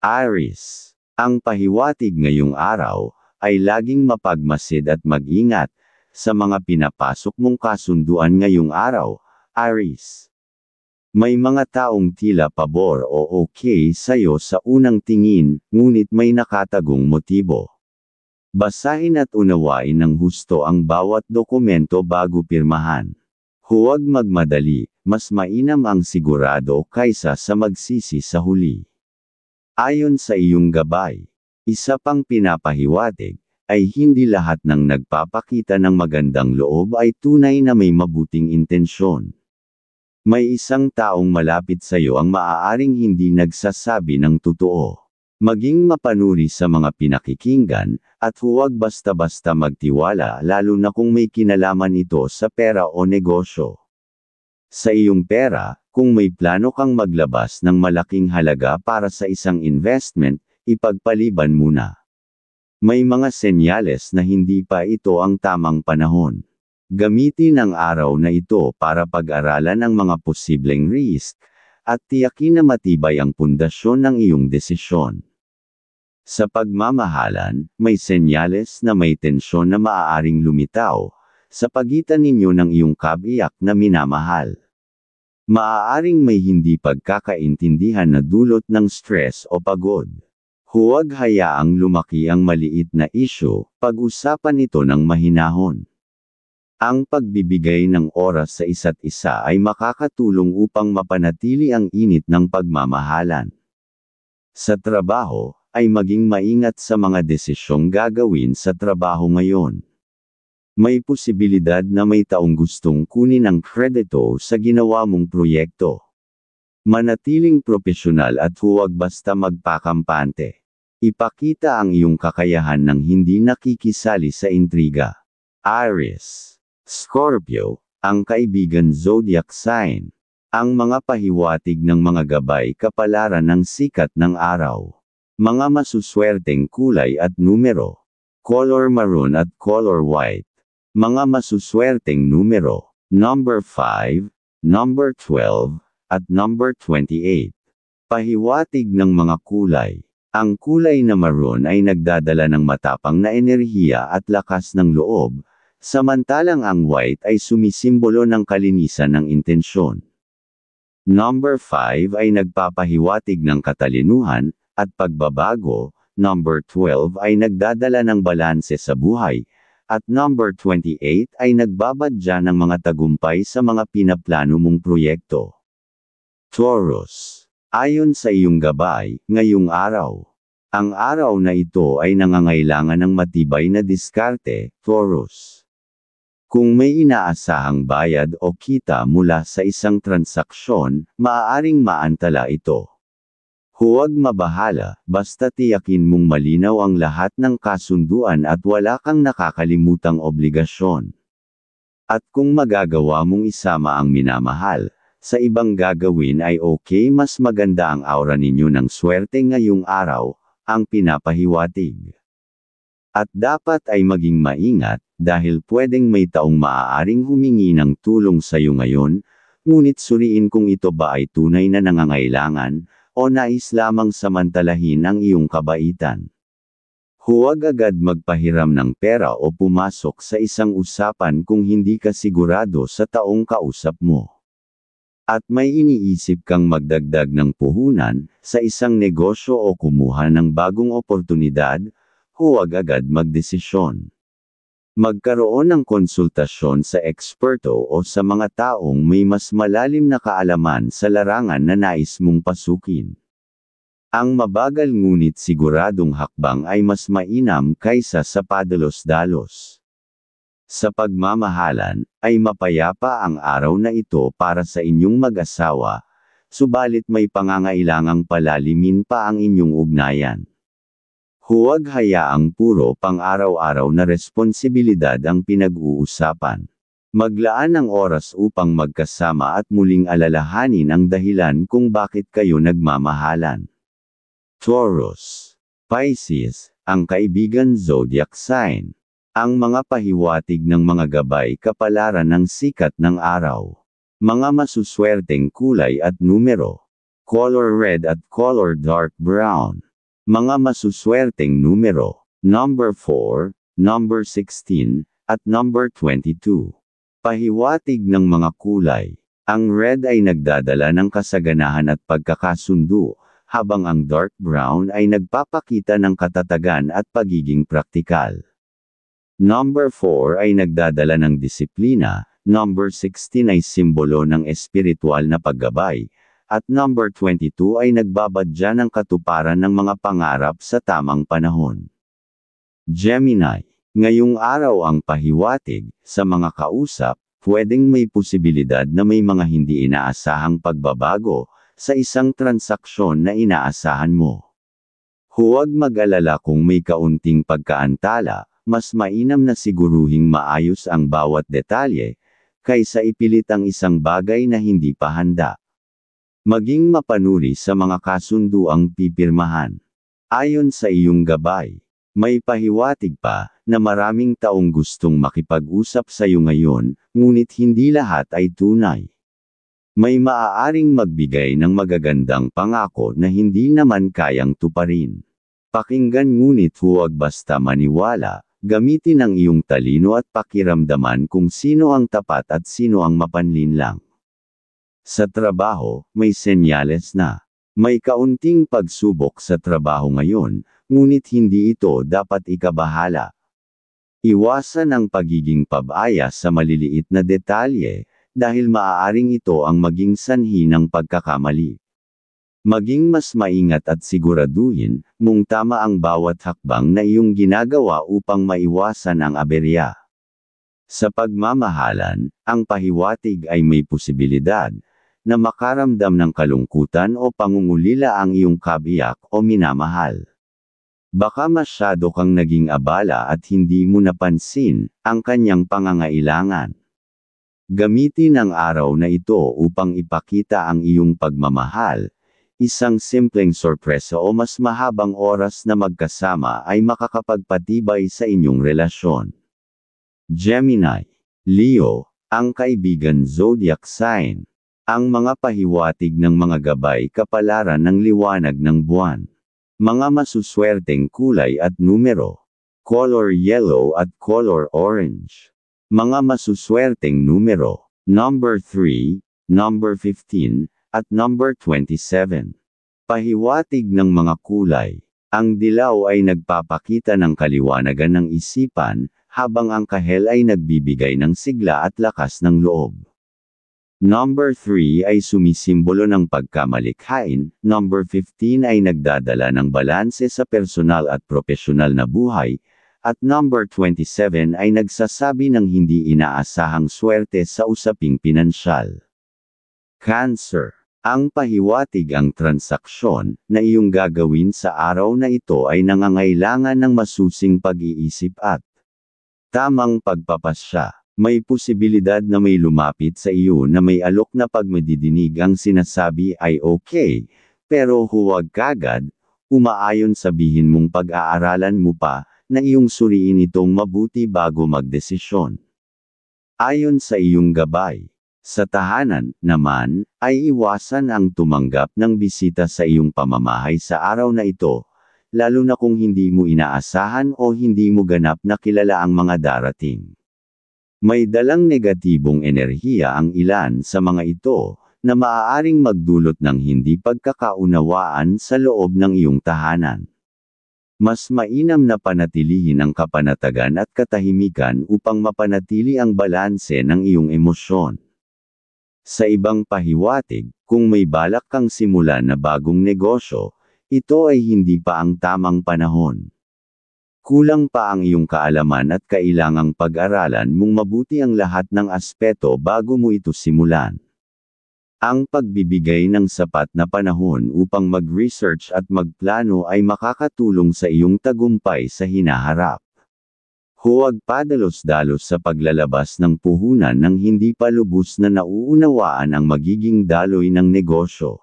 Aries. Ang pahiwatig ngayong araw ay laging mapagmasid at mag-ingat sa mga pinapasok mong kasunduan ngayong araw, Aries. May mga taong tila pabor o okay sa'yo sa unang tingin, ngunit may nakatagong motibo. Basahin at unawain ng husto ang bawat dokumento bago pirmahan. Huwag magmadali, mas mainam ang sigurado kaysa sa magsisi sa huli. Ayon sa iyong gabay, isa pang pinapahiwatig, ay hindi lahat ng nagpapakita ng magandang loob ay tunay na may mabuting intensyon. May isang taong malapit sa iyo ang maaaring hindi nagsasabi ng totoo. Maging mapanuri sa mga pinakikinggan, at huwag basta-basta magtiwala lalo na kung may kinalaman ito sa pera o negosyo. Sa iyong pera, kung may plano kang maglabas ng malaking halaga para sa isang investment, ipagpaliban muna. May mga senyales na hindi pa ito ang tamang panahon. Gamitin ang araw na ito para pag-aralan ang mga posibleng risk, at tiyakin na matibay ang pundasyon ng iyong desisyon. Sa pagmamahalan, may senyales na may tensyon na maaaring lumitaw sa pagitan ninyo ng iyong kabiyak na minamahal. Maaaring may hindi pagkakaintindihan na dulot ng stress o pagod. Huwag hayaang lumaki ang maliit na isyu, pag-usapan ito ng mahinahon. Ang pagbibigay ng oras sa isa't isa ay makakatulong upang mapanatili ang init ng pagmamahalan. Sa trabaho, ay maging maingat sa mga desisyong gagawin sa trabaho ngayon. May posibilidad na may taong gustong kunin ang kredito sa ginawa mong proyekto. Manatiling propesyonal at huwag basta magpakampante. Ipakita ang iyong kakayahan ng hindi nakikisali sa intriga. Aries. Scorpio, ang kaibigan zodiac sign. Ang mga pahiwatig ng mga gabay kapalaran ng sikat ng araw. Mga masuswerteng kulay at numero. Color maroon at color white. Mga masuswerteng numero, number 5, number 12, at number 28. Pahiwatig ng mga kulay. Ang kulay na maroon ay nagdadala ng matapang na enerhiya at lakas ng loob, samantalang ang white ay sumisimbolo ng kalinisan ng intensyon. Number 5 ay nagpapahiwatig ng katalinuhan at pagbabago, number 12 ay nagdadala ng balanse sa buhay, at number 28 ay nagbabadya ng mga tagumpay sa mga pinaplano mong proyekto. Taurus. Ayon sa iyong gabay, ngayong araw. Ang araw na ito ay nangangailangan ng matibay na diskarte, Taurus. Kung may inaasahang bayad o kita mula sa isang transaksyon, maaaring maantala ito. Huwag mabahala, basta tiyakin mong malinaw ang lahat ng kasunduan at wala kang nakakalimutang obligasyon. At kung magagawa mong isama ang minamahal, sa ibang gagawin ay okay, mas maganda ang aura ninyo ng swerte ngayong araw, ang pinapahiwatig. At dapat ay maging maingat, dahil pwedeng may taong maaaring humingi ng tulong sa iyo ngayon, ngunit suriin kung ito ba ay tunay na nangangailangan, o nais lamang samantalahin ang iyong kabaitan. Huwag agad magpahiram ng pera o pumasok sa isang usapan kung hindi ka sigurado sa taong kausap mo. At may iniisip kang magdagdag ng puhunan sa isang negosyo o kumuha ng bagong oportunidad, huwag agad magdesisyon. Magkaroon ng konsultasyon sa eksperto o sa mga taong may mas malalim na kaalaman sa larangan na nais mong pasukin. Ang mabagal ngunit siguradong hakbang ay mas mainam kaysa sa padalos-dalos. Sa pagmamahalan, ay mapayapa ang araw na ito para sa inyong mag-asawa, subalit may pangangailangang palalimin pa ang inyong ugnayan. Huwag hayaang puro pang-araw-araw na responsibilidad ang pinag-uusapan. Maglaan ng oras upang magkasama at muling alalahanin ang dahilan kung bakit kayo nagmamahalan. Taurus. Pisces, ang kaibigan zodiac sign. Ang mga pahiwatig ng mga gabay kapalaran ng sikat ng araw. Mga masuswerteng kulay at numero. Color red at color dark brown. Mga masuswerteng numero, number 4, number 16, at number 22. Pahiwatig ng mga kulay. Ang red ay nagdadala ng kasaganahan at pagkakasundo, habang ang dark brown ay nagpapakita ng katatagan at pagiging praktikal. Number 4 ay nagdadala ng disiplina, number 16 ay simbolo ng espiritual na paggabay, at number 22 ay nagbabadya ng katuparan ng mga pangarap sa tamang panahon. Gemini, ngayong araw ang pahiwatig, sa mga kausap, pwedeng may posibilidad na may mga hindi inaasahang pagbabago, sa isang transaksyon na inaasahan mo. Huwag mag-alala kung may kaunting pagkaantala, mas mainam na siguruhing maayos ang bawat detalye, kaysa ipilit ang isang bagay na hindi pa handa. Maging mapanuri sa mga kasunduang pipirmahan. Ayon sa iyong gabay, may pahiwatig pa, na maraming taong gustong makipag-usap sa iyo ngayon, ngunit hindi lahat ay tunay. May maaaring magbigay ng magagandang pangako na hindi naman kayang tuparin. Pakinggan ngunit huwag basta maniwala, gamitin ang iyong talino at pakiramdaman kung sino ang tapat at sino ang mapanlinlang. Sa trabaho, may senyales na may kaunting pagsubok sa trabaho ngayon, ngunit hindi ito dapat ikabahala. Iwasan ang pagiging pabaya sa maliliit na detalye, dahil maaaring ito ang maging sanhi ng pagkakamali. Maging mas maingat at siguraduhin mong tama ang bawat hakbang na iyong ginagawa upang maiwasan ang aberya. Sa pagmamahalan, ang pahiwatig ay may posibilidad na makaramdam ng kalungkutan o pangungulila ang iyong kabiyak o minamahal. Baka masyado kang naging abala at hindi mo napansin ang kanyang pangangailangan. Gamitin ang araw na ito upang ipakita ang iyong pagmamahal. Isang simpleng sorpresa o mas mahabang oras na magkasama ay makakapagpatibay sa inyong relasyon. Gemini, Leo, ang kaibigan zodiac sign. Ang mga pahiwatig ng mga gabay kapalaran ng liwanag ng buwan. Mga masuswerteng kulay at numero. Color yellow at color orange. Mga masuswerteng numero. Number 3, number 15, at number 27. Pahiwatig ng mga kulay. Ang dilaw ay nagpapakita ng kaliwanagan ng isipan, habang ang kahel ay nagbibigay ng sigla at lakas ng loob. Number 3 ay sumisimbolo ng pagkamalikhain, number 15 ay nagdadala ng balanse sa personal at profesional na buhay, at number 27 ay nagsasabi ng hindi inaasahang swerte sa usaping pinansyal. Cancer. Ang pahiwatig ang transaksyon na iyong gagawin sa araw na ito ay nangangailangan ng masusing pag-iisip at tamang pagpapasya. May posibilidad na may lumapit sa iyo na may alok na pagmadidinig ang sinasabi ay okay, pero huwag kagad, umaayon sabihin mong pag-aaralan mo pa, na iyong suriin itong mabuti bago magdesisyon. Ayon sa iyong gabay. Sa tahanan, naman, ay iwasan ang tumanggap ng bisita sa iyong pamamahay sa araw na ito, lalo na kung hindi mo inaasahan o hindi mo ganap na kilala ang mga darating. May dalang negatibong enerhiya ang ilan sa mga ito, na maaaring magdulot ng hindi pagkakaunawaan sa loob ng iyong tahanan. Mas mainam na panatilihin ang kapanatagan at katahimikan upang mapanatili ang balanse ng iyong emosyon. Sa ibang pahiwatig, kung may balak kang simulan na bagong negosyo, ito ay hindi pa ang tamang panahon. Kulang pa ang iyong kaalaman at kailangang pag-aralan mong mabuti ang lahat ng aspeto bago mo ito simulan. Ang pagbibigay ng sapat na panahon upang mag-research at magplano ay makakatulong sa iyong tagumpay sa hinaharap. Huwag padalos-dalos sa paglalabas ng puhunan nang hindi pa lubos na nauunawaan ang magiging daloy ng negosyo.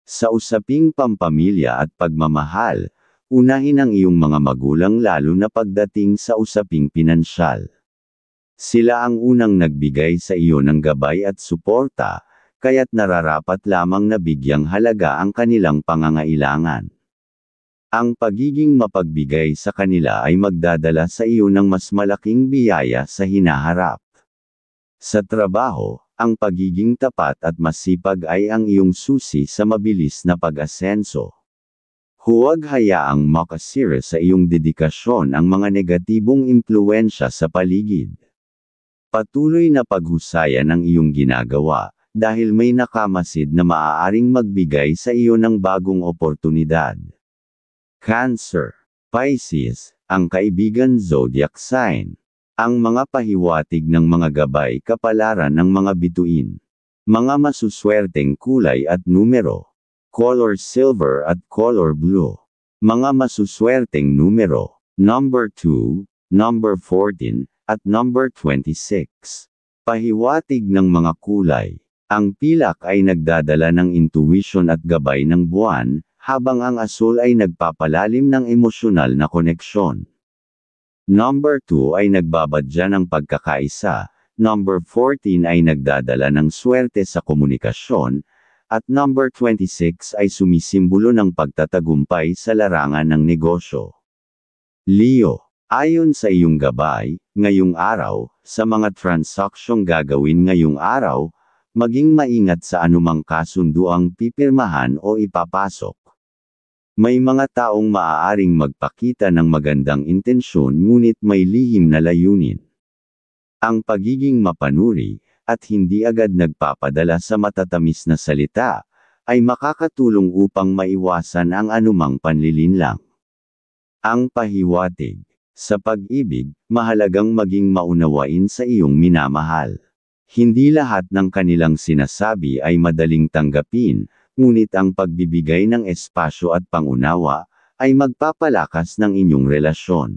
Sa usaping pampamilya at pagmamahal, unahin ang iyong mga magulang lalo na pagdating sa usaping pinansyal. Sila ang unang nagbigay sa iyo ng gabay at suporta, kaya't nararapat lamang na bigyang halaga ang kanilang pangangailangan. Ang pagiging mapagbigay sa kanila ay magdadala sa iyo ng mas malaking biyaya sa hinaharap. Sa trabaho, ang pagiging tapat at masipag ay ang iyong susi sa mabilis na pag-asenso. Huwag hayaang makasira sa iyong dedikasyon ang mga negatibong impluwensya sa paligid. Patuloy na paghusayan ang iyong ginagawa, dahil may nakamasid na maaaring magbigay sa iyo ng bagong oportunidad. Cancer. Pisces, ang kaibigan zodiac sign. Ang mga pahiwatig ng mga gabay kapalaran ng mga bituin. Mga masuswerteng kulay at numero. Color silver at color blue. Mga masuswerteng numero. Number 2, number 14, at number 26. Pahiwatig ng mga kulay. Ang pilak ay nagdadala ng intuition at gabay ng buwan, habang ang asul ay nagpapalalim ng emosyonal na koneksyon. Number 2 ay nagbabadya ng pagkakaisa, number 14 ay nagdadala ng swerte sa komunikasyon, at number 26 ay sumisimbolo ng pagtatagumpay sa larangan ng negosyo. Leo, ayon sa iyong gabay, ngayong araw, sa mga transaksyong gagawin ngayong araw, maging maingat sa anumang kasunduang pipirmahan o ipapasok. May mga taong maaaring magpakita ng magandang intensyon ngunit may lihim na layunin. Ang pagiging mapanuri, at hindi agad nagpapadala sa matatamis na salita, ay makakatulong upang maiwasan ang anumang panlilinlang. Ang pahiwatig. Sa pag-ibig, mahalagang maging maunawain sa iyong minamahal. Hindi lahat ng kanilang sinasabi ay madaling tanggapin, ngunit ang pagbibigay ng espasyo at pangunawa, ay magpapalakas ng inyong relasyon.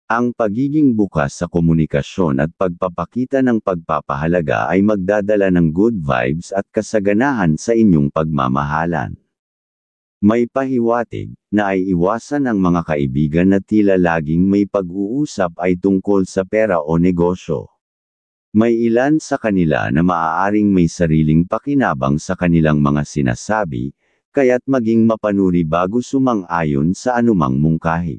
Ang pagiging bukas sa komunikasyon at pagpapakita ng pagpapahalaga ay magdadala ng good vibes at kasaganahan sa inyong pagmamahalan. May pahiwatig, na ay iwasan ang mga kaibigan na tila laging may pag-uusap ay tungkol sa pera o negosyo. May ilan sa kanila na maaaring may sariling pakinabang sa kanilang mga sinasabi, kaya't maging mapanuri bago sumang-ayon sa anumang mungkahi.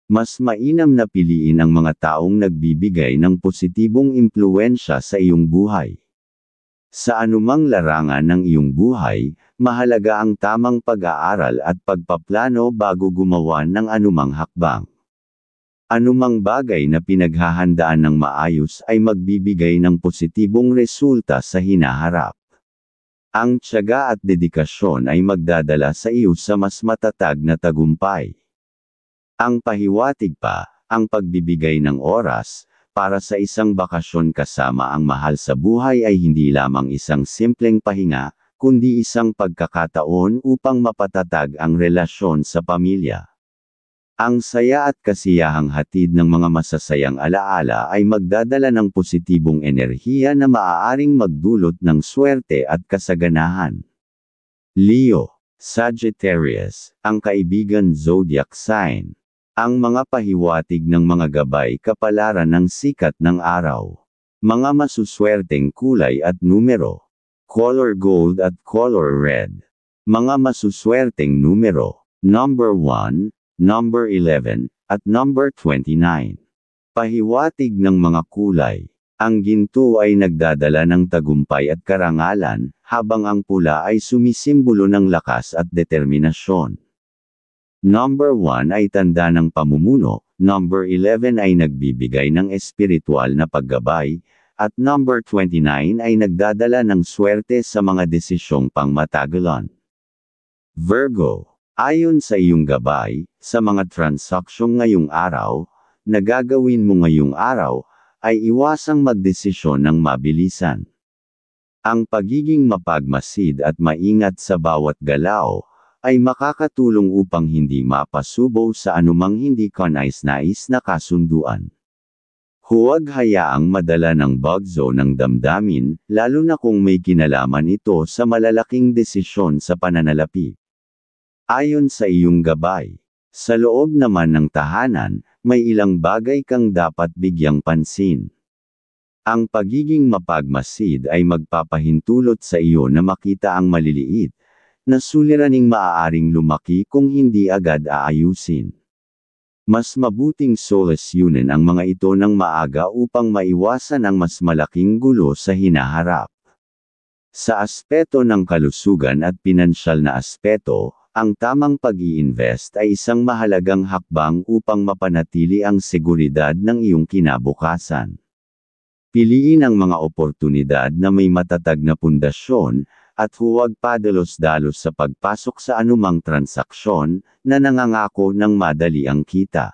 Mas mainam na piliin ang mga taong nagbibigay ng positibong impluwensya sa iyong buhay. Sa anumang larangan ng iyong buhay, mahalaga ang tamang pag-aaral at pagpaplano bago gumawa ng anumang hakbang. Anumang bagay na pinaghahandaan ng maayos ay magbibigay ng positibong resulta sa hinaharap. Ang tiyaga at dedikasyon ay magdadala sa iyo sa mas matatag na tagumpay. Ang pahiwatig pa, ang pagbibigay ng oras, para sa isang bakasyon kasama ang mahal sa buhay ay hindi lamang isang simpleng pahinga, kundi isang pagkakataon upang mapatatag ang relasyon sa pamilya. Ang saya at kasiyahang hatid ng mga masasayang alaala ay magdadala ng positibong enerhiya na maaaring magdulot ng swerte at kasaganahan. Leo, Sagittarius, ang kaibigan zodiac sign. Ang mga pahiwatig ng mga gabay kapalaran ng sikat ng araw. Mga masuswerteng kulay at numero. Color gold at color red. Mga masuswerteng numero. Number 1, number 11, at number 29. Pahiwatig ng mga kulay. Ang ginto ay nagdadala ng tagumpay at karangalan, habang ang pula ay sumisimbolo ng lakas at determinasyon. Number 1 ay tanda ng pamumuno, number 11 ay nagbibigay ng espiritual na paggabay, at number 29 ay nagdadala ng swerte sa mga desisyong pangmatagalan. Virgo. Ayon sa iyong gabay, sa mga transaksyong ngayong araw, na gagawin mo ngayong araw, ay iwasang magdesisyon ng mabilisan. Ang pagiging mapagmasid at maingat sa bawat galaw, ay makakatulong upang hindi mapasubo sa anumang hindi kanais-nais na kasunduan. Huwag hayaang madala ng bagyo ng damdamin, lalo na kung may kinalaman ito sa malalaking desisyon sa pananalapi. Ayon sa iyong gabay, sa loob naman ng tahanan, may ilang bagay kang dapat bigyang pansin. Ang pagiging mapagmasid ay magpapahintulot sa iyo na makita ang maliliit na suliraning maaaring lumaki kung hindi agad aayusin. Mas mabuting solusyonin ang mga ito ng maaga upang maiwasan ang mas malaking gulo sa hinaharap. Sa aspeto ng kalusugan at pinansyal na aspeto, ang tamang pag-i-invest ay isang mahalagang hakbang upang mapanatili ang seguridad ng iyong kinabukasan. Piliin ang mga oportunidad na may matatag na pundasyon, at huwag padalos-dalos sa pagpasok sa anumang transaksyon na nangangako ng madali ang kita.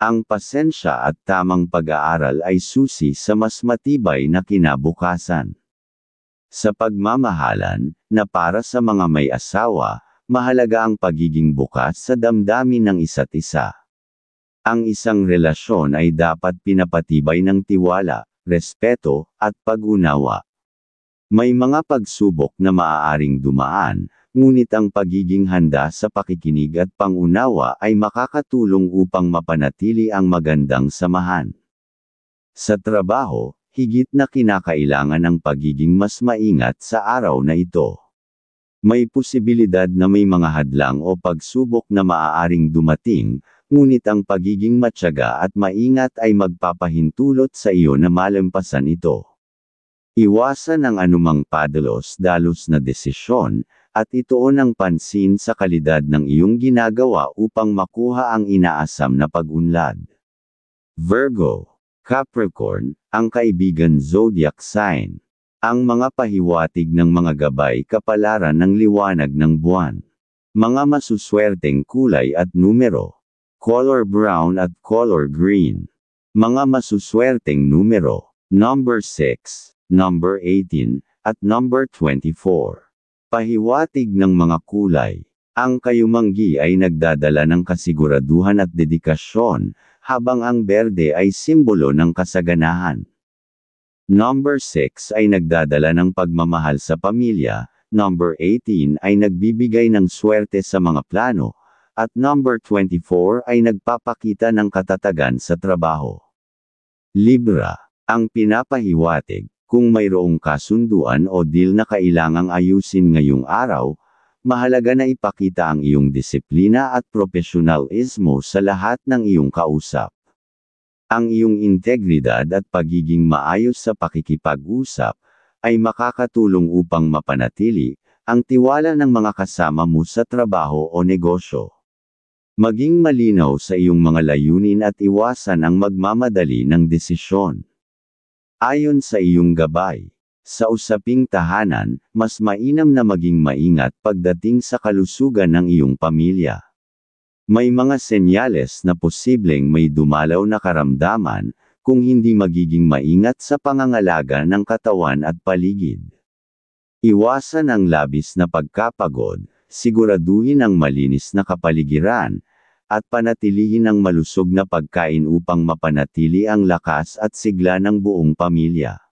Ang pasensya at tamang pag-aaral ay susi sa mas matibay na kinabukasan. Sa pagmamahalan, na para sa mga may asawa, mahalaga ang pagiging bukas sa damdamin ng isa't isa. Ang isang relasyon ay dapat pinapatibay ng tiwala, respeto, at pag-unawa. May mga pagsubok na maaaring dumaan, ngunit ang pagiging handa sa pakikinig at pangunawa ay makakatulong upang mapanatili ang magandang samahan. Sa trabaho, higit na kinakailangan ang pagiging mas maingat sa araw na ito. May posibilidad na may mga hadlang o pagsubok na maaaring dumating, ngunit ang pagiging matyaga at maingat ay magpapahintulot sa iyo na malampasan ito. Iwasan ang anumang padalos-dalos na desisyon, at ituon ang pansin sa kalidad ng iyong ginagawa upang makuha ang inaasam na pag-unlad. Virgo, Capricorn, ang kaibigan zodiac sign. Ang mga pahiwatig ng mga gabay kapalaran ng liwanag ng buwan. Mga masuswerteng kulay at numero. Color brown at color green. Mga masuswerteng numero. Number 6, number 18, at number 24. Pahiwatig ng mga kulay. Ang kayumanggi ay nagdadala ng kasiguraduhan at dedikasyon, habang ang berde ay simbolo ng kasaganahan. Number 6 ay nagdadala ng pagmamahal sa pamilya, number 18 ay nagbibigay ng swerte sa mga plano, at number 24 ay nagpapakita ng katatagan sa trabaho. Libra, ang pinapahiwatig, kung mayroong kasunduan o deal na kailangang ayusin ngayong araw, mahalaga na ipakita ang iyong disiplina at profesionalismo sa lahat ng iyong kausap. Ang iyong integridad at pagiging maayos sa pakikipag-usap, ay makakatulong upang mapanatili ang tiwala ng mga kasama mo sa trabaho o negosyo. Maging malinaw sa iyong mga layunin at iwasan ang magmamadali ng desisyon. Ayon sa iyong gabay, sa usaping tahanan, mas mainam na maging maingat pagdating sa kalusugan ng iyong pamilya. May mga senyales na posibleng may dumalaw na karamdaman, kung hindi magiging maingat sa pangangalaga ng katawan at paligid. Iwasan ang labis na pagkapagod, siguraduhin ang malinis na kapaligiran, at panatilihin ang malusog na pagkain upang mapanatili ang lakas at sigla ng buong pamilya.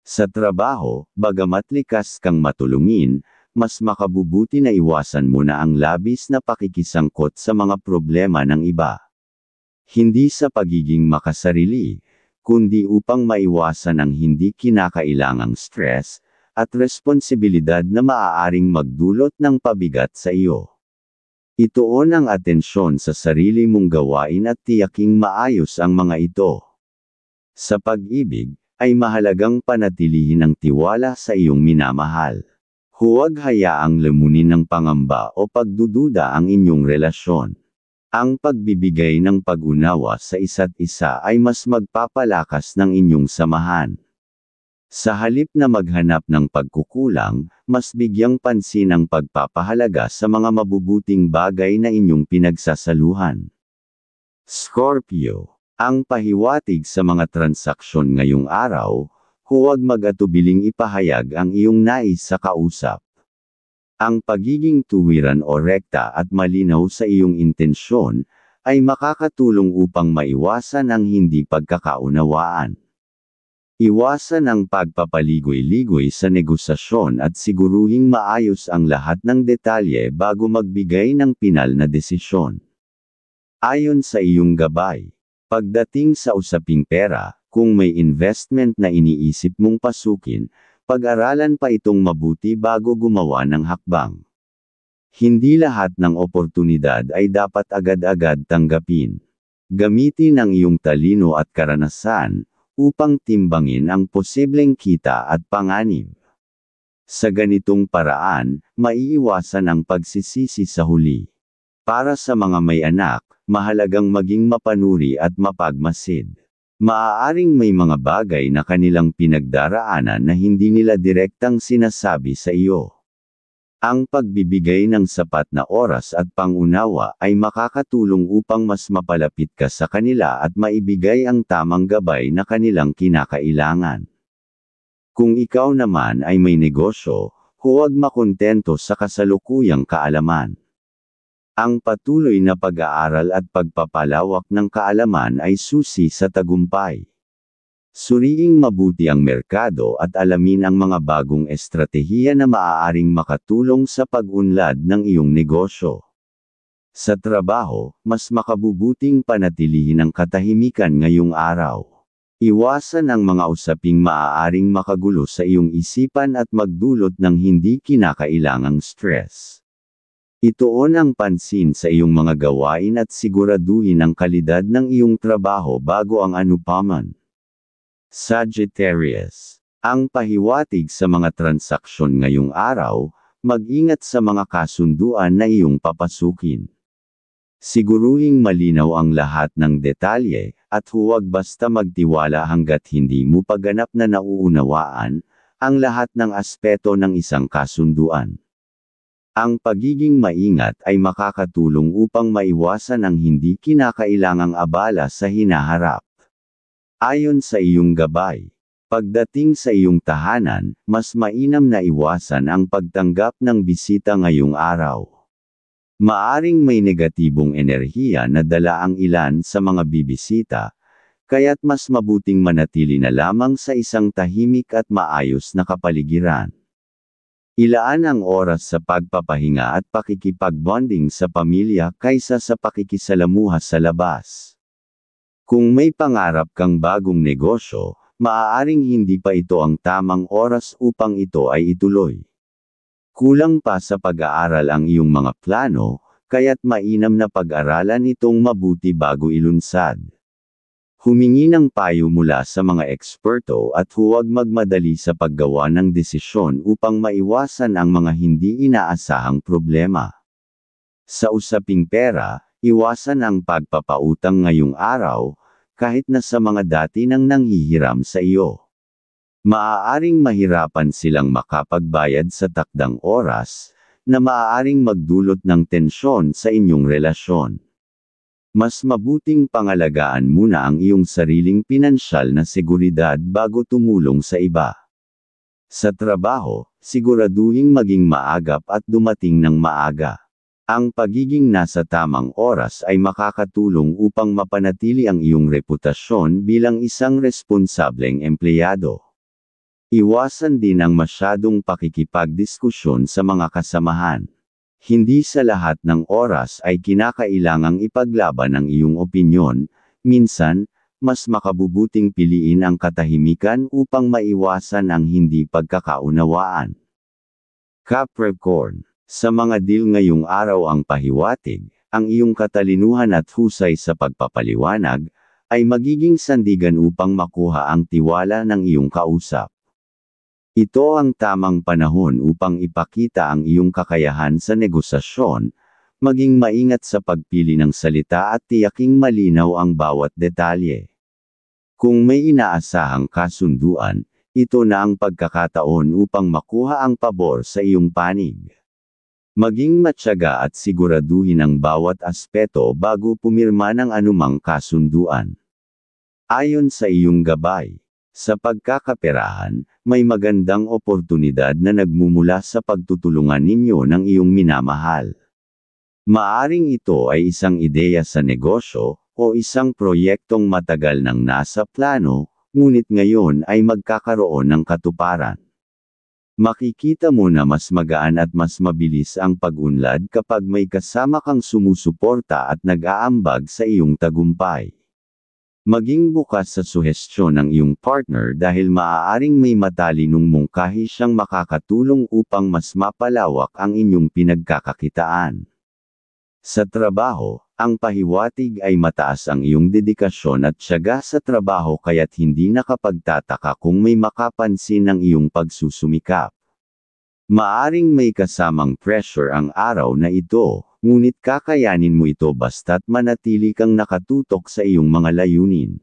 Sa trabaho, bagamat likas kang matulungin, mas makabubuti na iwasan mo na ang labis na pakikisangkot sa mga problema ng iba. Hindi sa pagiging makasarili, kundi upang maiwasan ang hindi kinakailangang stress, at responsibilidad na maaaring magdulot ng pabigat sa iyo. Ituon ang atensyon sa sarili mong gawain at tiyaking maayos ang mga ito. Sa pag-ibig, ay mahalagang panatilihin ang tiwala sa iyong minamahal. Huwag hayaang lamunin ng pangamba o pagdududa ang inyong relasyon. Ang pagbibigay ng pag-unawa sa isa't isa ay mas magpapalakas ng inyong samahan. Sa halip na maghanap ng pagkukulang, mas bigyang pansin ang pagpapahalaga sa mga mabubuting bagay na inyong pinagsasaluhan. Scorpio, ang pahiwatig sa mga transaksyon ngayong araw, huwag mag-atubiling ipahayag ang iyong nais sa kausap. Ang pagiging tuwiran o rekta at malinaw sa iyong intensyon, ay makakatulong upang maiwasan ang hindi pagkakaunawaan. Iwasan ang pagpapaligoy-ligoy sa negosasyon at siguruhing maayos ang lahat ng detalye bago magbigay ng pinal na desisyon. Ayon sa iyong gabay, pagdating sa usaping pera, kung may investment na iniisip mong pasukin, Pag-aralan pa itong mabuti bago gumawa ng hakbang. Hindi lahat ng oportunidad ay dapat agad-agad tanggapin. Gamitin ang iyong talino at karanasan upang timbangin ang posibleng kita at panganib. Sa ganitong paraan, maiiwasan ang pagsisisi sa huli. Para sa mga may anak, mahalagang maging mapanuri at mapagmasid. Maaaring may mga bagay na kanilang pinagdaraanan na hindi nila direktang sinasabi sa iyo. Ang pagbibigay ng sapat na oras at pangunawa ay makakatulong upang mas mapalapit ka sa kanila at maibigay ang tamang gabay na kanilang kinakailangan. Kung ikaw naman ay may negosyo, huwag makontento sa kasalukuyang kaalaman. Ang patuloy na pag-aaral at pagpapalawak ng kaalaman ay susi sa tagumpay. Suriing mabuti ang merkado at alamin ang mga bagong estratehiya na maaaring makatulong sa pag-unlad ng iyong negosyo. Sa trabaho, mas makabubuting panatilihin ang katahimikan ngayong araw. Iwasan ang mga usaping maaaring makagulo sa iyong isipan at magdulot ng hindi kinakailangang stress. Ituon ang pansin sa iyong mga gawain at siguraduhin ang kalidad ng iyong trabaho bago ang anupaman. Sagittarius. Ang pahiwatig sa mga transaksyon ngayong araw, mag-ingat sa mga kasunduan na iyong papasukin. Siguruhing malinaw ang lahat ng detalye, at huwag basta magtiwala hanggat hindi mo pa ganap na nauunawaan ang lahat ng aspeto ng isang kasunduan. Ang pagiging maingat ay makakatulong upang maiwasan ang hindi kinakailangang abala sa hinaharap. Ayon sa iyong gabay, pagdating sa iyong tahanan, mas mainam na iwasan ang pagtanggap ng bisita ngayong araw. Maaring may negatibong enerhiya na dala ang ilan sa mga bibisita, kaya't mas mabuting manatili na lamang sa isang tahimik at maayos na kapaligiran. Ilaan ang oras sa pagpapahinga at pakikipag-bonding sa pamilya kaysa sa pakikisalamuha sa labas. Kung may pangarap kang bagong negosyo, maaaring hindi pa ito ang tamang oras upang ito ay ituloy. Kulang pa sa pag-aaral ang iyong mga plano, kaya't mainam na pag-aralan itong mabuti bago ilunsad. Humingi ng payo mula sa mga eksperto at huwag magmadali sa paggawa ng desisyon upang maiwasan ang mga hindi inaasahang problema. Sa usaping pera, iwasan ang pagpapautang ngayong araw, kahit na sa mga dati nang nanghihiram sa iyo. Maaaring mahirapan silang makapagbayad sa takdang oras, na maaaring magdulot ng tensyon sa inyong relasyon. Mas mabuting pangalagaan muna ang iyong sariling pinansyal na seguridad bago tumulong sa iba. Sa trabaho, siguraduhing maging maagap at dumating ng maaga. Ang pagiging nasa tamang oras ay makakatulong upang mapanatili ang iyong reputasyon bilang isang responsableng empleyado. Iwasan din ang masyadong pakikipagdiskusyon sa mga kasamahan. Hindi sa lahat ng oras ay kinakailangang ipaglaban ang iyong opinyon, minsan, mas makabubuting piliin ang katahimikan upang maiwasan ang hindi pagkakaunawaan. Capricorn. Sa mga deal ngayong araw ang pahiwatig, ang iyong katalinuhan at husay sa pagpapaliwanag, ay magiging sandigan upang makuha ang tiwala ng iyong kausap. Ito ang tamang panahon upang ipakita ang iyong kakayahan sa negosasyon, maging maingat sa pagpili ng salita at tiyaking malinaw ang bawat detalye. Kung may inaasahang kasunduan, ito na ang pagkakataon upang makuha ang pabor sa iyong panig. Maging matyaga at siguraduhin ang bawat aspeto bago pumirma ng anumang kasunduan. Ayon sa iyong gabay, sa pagkakaperahan, may magandang oportunidad na nagmumula sa pagtutulungan ninyo ng iyong minamahal. Maaring ito ay isang ideya sa negosyo, o isang proyektong matagal nang nasa plano, ngunit ngayon ay magkakaroon ng katuparan. Makikita mo na mas magaan at mas mabilis ang pag-unlad kapag may kasama kang sumusuporta at nag-aambag sa iyong tagumpay. Maging bukas sa suhestyon ng iyong partner dahil maaaring may matalinong mungkahi siyang makakatulong upang mas mapalawak ang inyong pinagkakakitaan. Sa trabaho, ang pahiwatig ay mataas ang iyong dedikasyon at tiyaga sa trabaho kaya't hindi nakapagtataka kung may makapansin ng iyong pagsusumikap. Maaring may kasamang pressure ang araw na ito, ngunit kakayanin mo ito basta't manatili kang nakatutok sa iyong mga layunin.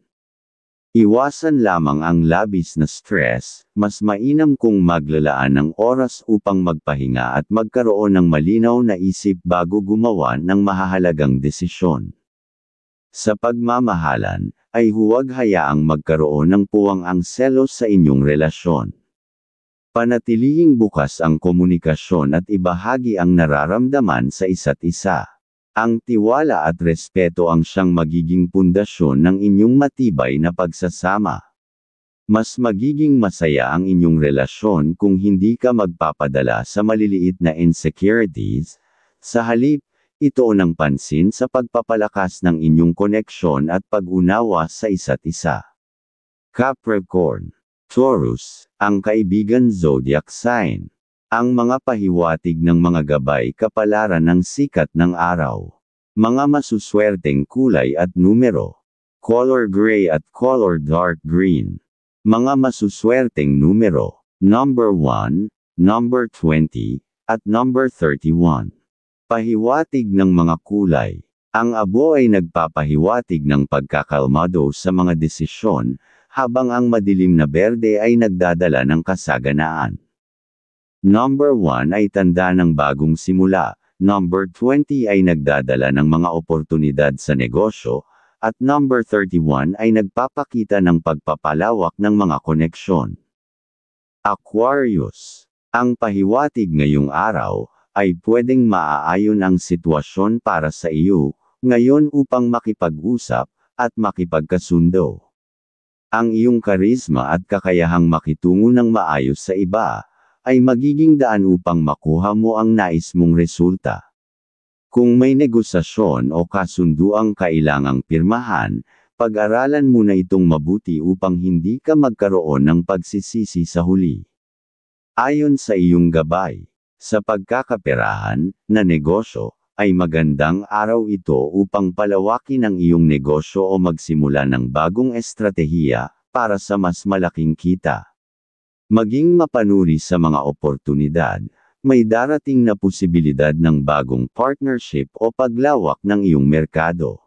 Iwasan lamang ang labis na stress, mas mainam kung maglalaan ng oras upang magpahinga at magkaroon ng malinaw na isip bago gumawa ng mahahalagang desisyon. Sa pagmamahalan, ay huwag hayaang magkaroon ng puwang ang selos sa inyong relasyon. Panatilihing bukas ang komunikasyon at ibahagi ang nararamdaman sa isa't isa. Ang tiwala at respeto ang siyang magiging pundasyon ng inyong matibay na pagsasama. Mas magiging masaya ang inyong relasyon kung hindi ka magpapadala sa maliliit na insecurities. Sa halip, ito ng pansin sa pagpapalakas ng inyong koneksyon at pag-unawa sa isa't isa. Capricorn, Taurus, ang kaibigan zodiac sign. Ang mga pahiwatig ng mga gabay kapalaran ng sikat ng araw. Mga masuswerteng kulay at numero. Color gray at color dark green. Mga masuswerteng numero. Number 1, number 20, at number 31. Pahiwatig ng mga kulay. Ang abo ay nagpapahiwatig ng pagkakalmado sa mga desisyon, habang ang madilim na berde ay nagdadala ng kasaganaan. Number 1 ay tanda ng bagong simula, number 20 ay nagdadala ng mga oportunidad sa negosyo, at number 31 ay nagpapakita ng pagpapalawak ng mga koneksyon. Aquarius. Ang pahiwatig ngayong araw, ay pwedeng maaayon ang sitwasyon para sa iyo, ngayon upang makipag-usap, at makipagkasundo. Ang iyong karisma at kakayahang makitungo ng maayos sa iba, ay magiging daan upang makuha mo ang nais mong resulta. Kung may negosasyon o kasunduang kailangang pirmahan, pag-aralan mo na itong mabuti upang hindi ka magkaroon ng pagsisisi sa huli. Ayon sa iyong gabay, sa pagkakaperahan, na negosyo, ay magandang araw ito upang palawakin ang iyong negosyo o magsimula ng bagong estratehiya, para sa mas malaking kita. Maging mapanuri sa mga oportunidad, may darating na posibilidad ng bagong partnership o paglawak ng iyong merkado.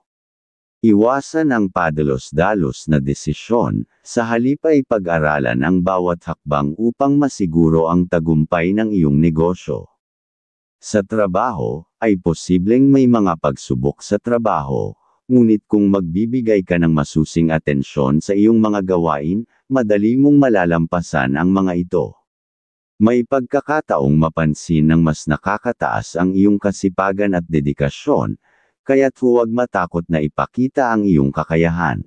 Iwasan ang padalos-dalos na desisyon, sa halip ay pag-aralan ang bawat hakbang upang masiguro ang tagumpay ng iyong negosyo. Sa trabaho, ay posibleng may mga pagsubok sa trabaho, ngunit kung magbibigay ka ng masusing atensyon sa iyong mga gawain, madali mong malalampasan ang mga ito. May pagkakataong mapansin ng mas nakakataas ang iyong kasipagan at dedikasyon, kaya't huwag matakot na ipakita ang iyong kakayahan.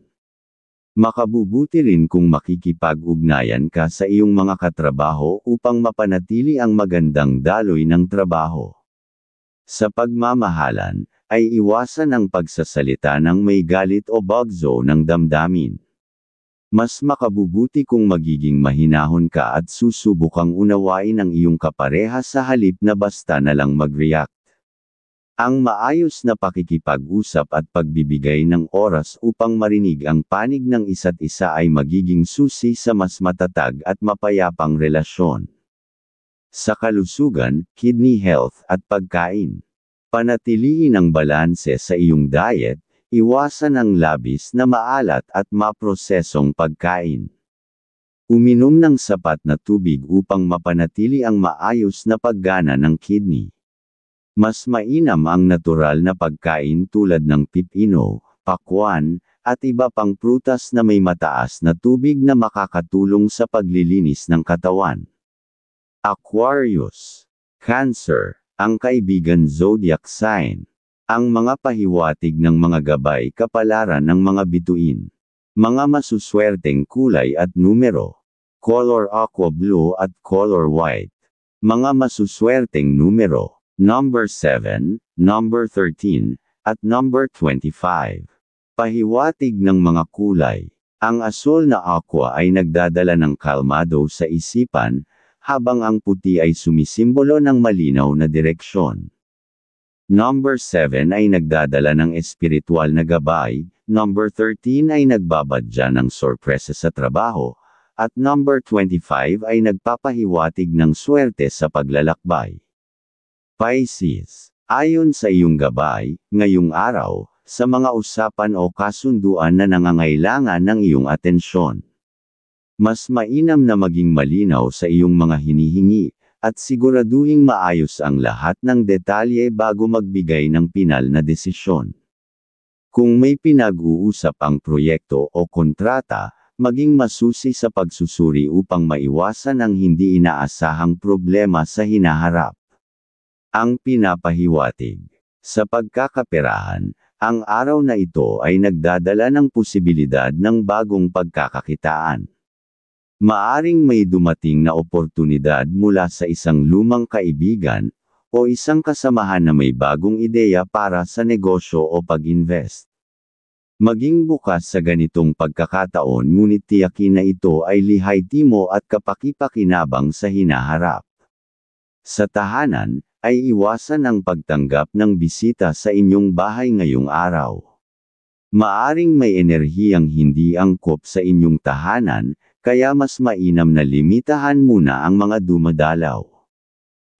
Makabubuti rin kung makikipag-ugnayan ka sa iyong mga katrabaho upang mapanatili ang magandang daloy ng trabaho. Sa pagmamahalan, ay iwasan ang pagsasalita ng may galit o bagzo ng damdamin. Mas makabubuti kung magiging mahinahon ka at susubukang unawain ang iyong kapareha sa halip na basta na lang mag-react. Ang maayos na pakikipag-usap at pagbibigay ng oras upang marinig ang panig ng isa't isa ay magiging susi sa mas matatag at mapayapang relasyon. Sa kalusugan, kidney health at pagkain. Panatilihin ang balanse sa iyong diet, iwasan ang labis na maalat at maprosesong pagkain. Uminom ng sapat na tubig upang mapanatili ang maayos na paggana ng kidney. Mas mainam ang natural na pagkain tulad ng pipino, pakwan, at iba pang prutas na may mataas na tubig na makakatulong sa paglilinis ng katawan. Aquarius. Cancer, ang kaibigan zodiac sign. Ang mga pahiwatig ng mga gabay kapalaran ng mga bituin. Mga masuswerteng kulay at numero. Color aqua blue at color white. Mga masuswerteng numero. Number 7, number 13, at number 25. Pahiwatig ng mga kulay. Ang asul na aqua ay nagdadala ng kalmado sa isipan, habang ang puti ay sumisimbolo ng malinaw na direksyon. Number 7 ay nagdadala ng espiritual na gabay, number 13 ay nagbabadya ng sorpresa sa trabaho, at number 25 ay nagpapahiwatig ng swerte sa paglalakbay. Pisces, ayon sa iyong gabay, ngayong araw, sa mga usapan o kasunduan na nangangailangan ng iyong atensyon. Mas mainam na maging malinaw sa iyong mga hinihingi, at siguraduhing maayos ang lahat ng detalye bago magbigay ng pinal na desisyon. Kung may pinag-uusap ang proyekto o kontrata, maging masusi sa pagsusuri upang maiwasan ang hindi inaasahang problema sa hinaharap. Ang pinapahiwatig. Sa pagkakaperahan, ang araw na ito ay nagdadala ng posibilidad ng bagong pagkakakitaan. Maaring may dumating na oportunidad mula sa isang lumang kaibigan, o isang kasamahan na may bagong ideya para sa negosyo o pag-invest. Maging bukas sa ganitong pagkakataon, ngunit tiyakin na ito ay lihay-timo at kapaki-pakinabang sa hinaharap. Sa tahanan, ay iwasan ang pagtanggap ng bisita sa inyong bahay ngayong araw. Maaring may enerhiyang hindi angkop sa inyong tahanan, kaya mas mainam na limitahan muna ang mga dumadalaw.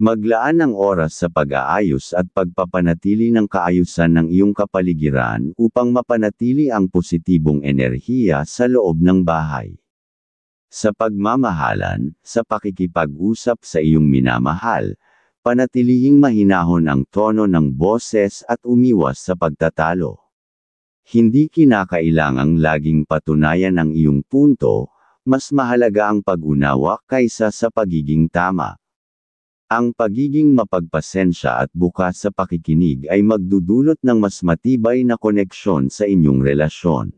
Maglaan ng oras sa pag-aayos at pagpapanatili ng kaayusan ng iyong kapaligiran upang mapanatili ang positibong enerhiya sa loob ng bahay. Sa pagmamahalan, sa pakikipag-usap sa iyong minamahal, panatilihing mahinahon ang tono ng boses at umiwas sa pagtatalo. Hindi kinakailangang laging patunayan ang iyong punto, mas mahalaga ang pag-unawa kaysa sa pagiging tama. Ang pagiging mapagpasensya at bukas sa pakikinig ay magdudulot ng mas matibay na koneksyon sa inyong relasyon.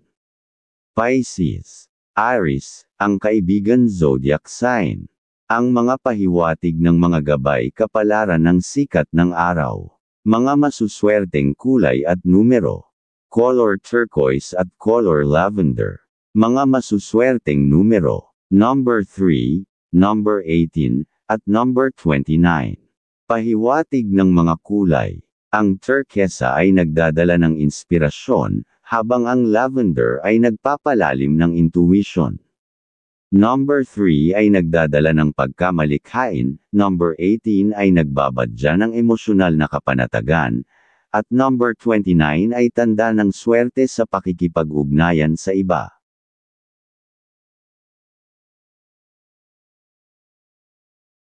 Pisces, Aries, ang kaibigan zodiac sign. Ang mga pahiwatig ng mga gabay kapalaran ng sikat ng araw. Mga masuswerteng kulay at numero. Color turquoise at color lavender. Mga masuswerteng numero. Number 3, number 18, at number 29. Pahiwatig ng mga kulay. Ang turquesa ay nagdadala ng inspirasyon, habang ang lavender ay nagpapalalim ng intuition. Number 3 ay nagdadala ng pagkamalikhain, number 18 ay nagbabadya ng emosyonal na kapanatagan, at number 29 ay tanda ng swerte sa pakikipag-ugnayan sa iba.